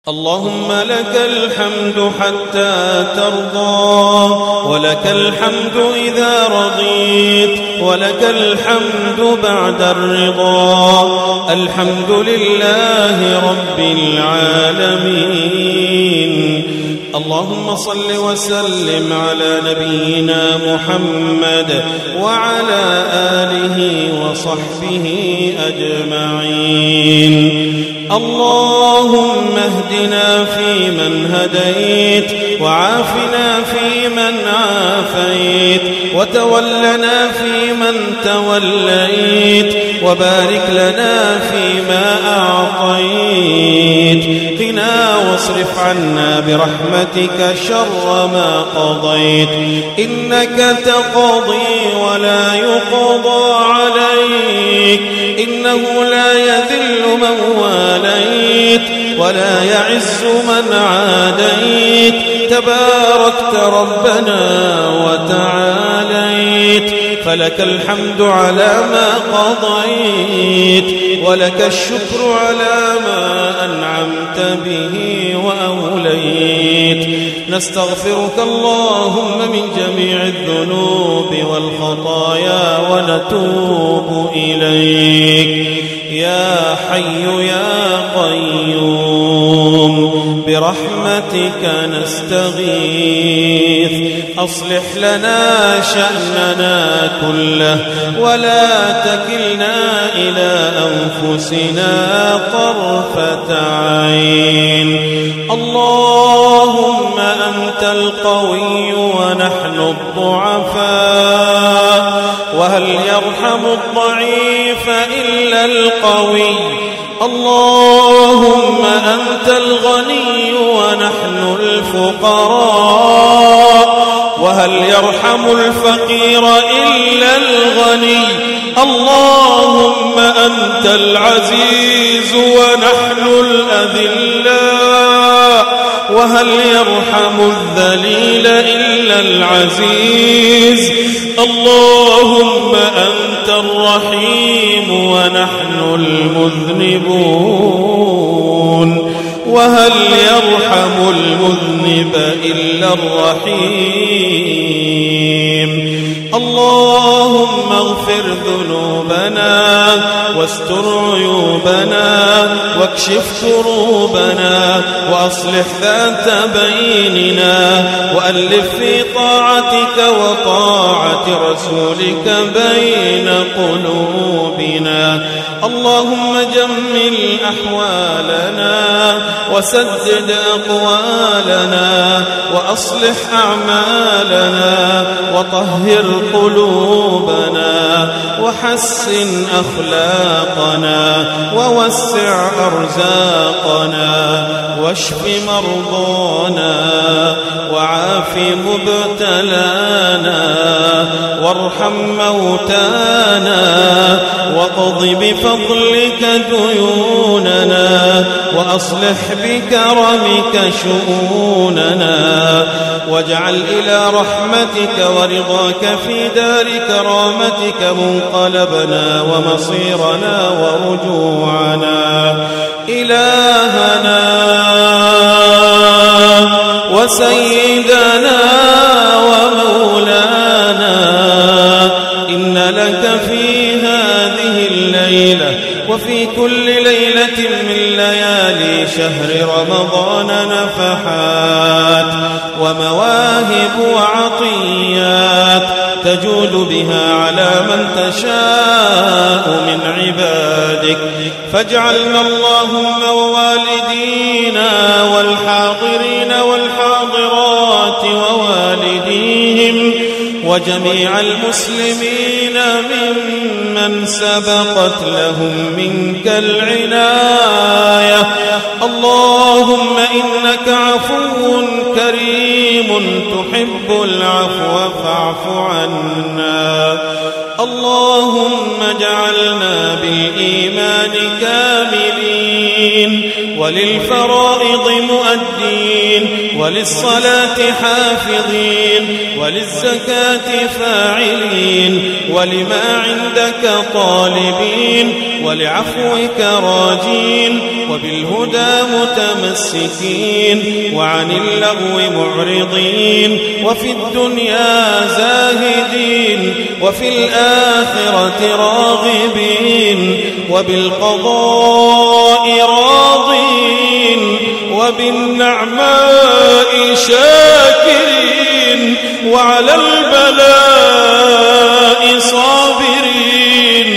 اللهم لك الحمد حتى ترضى، ولك الحمد إذا رضيت، ولك الحمد بعد الرضا. الحمد لله رب العالمين. اللهم صل وسلم على نبينا محمد وعلى آله وصحبه أجمعين. اللهم اهدنا فيمن هديت، وعافنا فيمن عافيت، وتولنا فيمن توليت، وبارك لنا فيما أعطيت. قنا واصرف عنا برحمتك شر ما قضيت، إنك تقضي ولا يقضى عليك، إنه لا يذل من واليت ولا يعز من عاديت. تباركت ربنا وتعاليت، فلك الحمد على ما قضيت، ولك الشكر على ما أنعمت به وأوليت. نستغفرك اللهم من جميع الذنوب والخطايا ونتوب إليك. يا حي يا قيوم برحمتك نستغيث، أصلح لنا شأننا كله، ولا تكلنا إلى أنفسنا طرفة عين. اللهم أنت القوي ونحن الضعفاء، وهل يرحم الضعيف إلا القوي. اللهم أنت الغني ونحن الفقراء، وهل يرحم الفقير إلا الغني. اللهم أنت العزيز ونحن الأذلاء، وهل يرحم الذليل إلا العزيز. اللهم أنت الرحيم ونحن المذنبون، وهل يرحم المذنب إلا الرحيم. اللهم اغفر ذنوبنا واستر عيوبنا واكشف كروبنا وأصلح ذات بيننا، وألف في طاعتك وطاعة رسولك بين قلوبنا. اللهم جمل أحوالنا وسدد أقوالنا وأصلح أعمالنا وطهر قلوبنا وحسن أخلاقنا ووسع أرزاقنا واشف مرضانا وعاف مبتلانا وارحم موتانا واقض بفضلك ديوننا وأصلح بكرمك شؤوننا، واجعل إلى رحمتك ورضاك في دار كرامتك منقلبنا ومصيرنا ورجوعنا. إلهنا وسيدنا ومولانا، إن لك في هذه الليلة وفي كل ليلة من ليالي شهر رمضان نفحات ومواهب وعطيات تجود بها على من تشاء من عبادك، فاجعلنا اللهم ووالدينا والحاضرين والحاضرات ووالديهم وجميع المسلمين ممن سبقت لهم منك العناية. اللهم إنك عفو كريم تحب العفو فاعف عنا. اللهم اجعلنا بالإيمان كاملين وللفرائض مؤدين وللصلاة حافظين وللزكاة فاعلين ولما عندك طالبين ولعفوك راجين وبالهدى متمسكين وعن اللغو معرضين وفي الدنيا زاهدين وفي الآخرة راغبين وبالقضاء راضين وبالنعماء شاكرين وعلى البلاء صابرين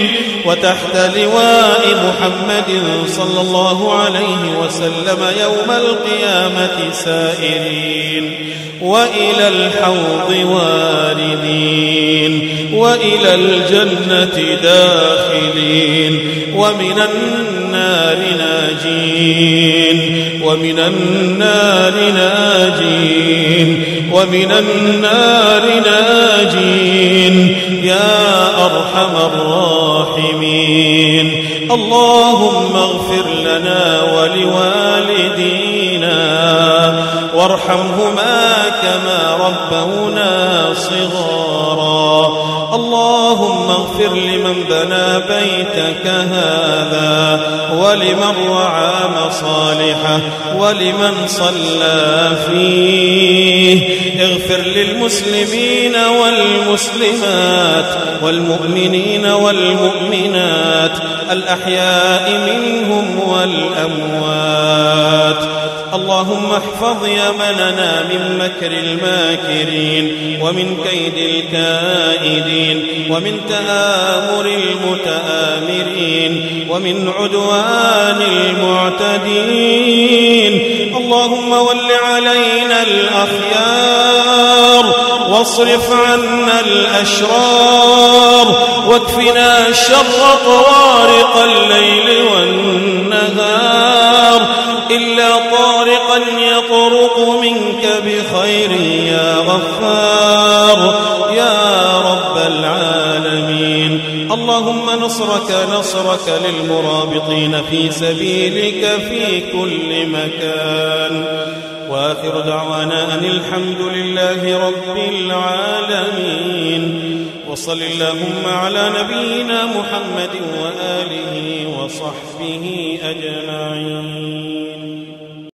وتحت لواء محمد صلى الله عليه وسلم يوم القيامة سائرين وإلى الحوض واردين وإلى الجنة داخلين ومن النار ناجين ومن النار ناجين ومن النار ناجين يا أرحم الراحمين. اللهم اغفر لنا ولوالدينا وارحمهما كما ربونا صغارا. اللهم اغفر لمن بنى بيتك هذا ولمن رعى مصالحه ولمن صلى فيه. اغفر للمسلمين والمسلمات والمؤمنين والمؤمنات الأحياء منهم والأموات. اللهم احفظ يمننا من مكر الماكرين ومن كيد الكائدين ومن تآمر المتآمرين ومن عدوان المعتدين. اللهم ول علينا الأخيار واصرف عنا الأشرار واكفنا شر طوارق الليل والنهار إلا طارقا يطرق منك بخير يا غفار يا رب العالمين. اللهم نصرك للمرابطين في سبيلك في كل مكان. وآخر دعوانا أن الحمد لله رب العالمين. وصل اللهم على نبينا محمد وآله وصحبه أجمعين.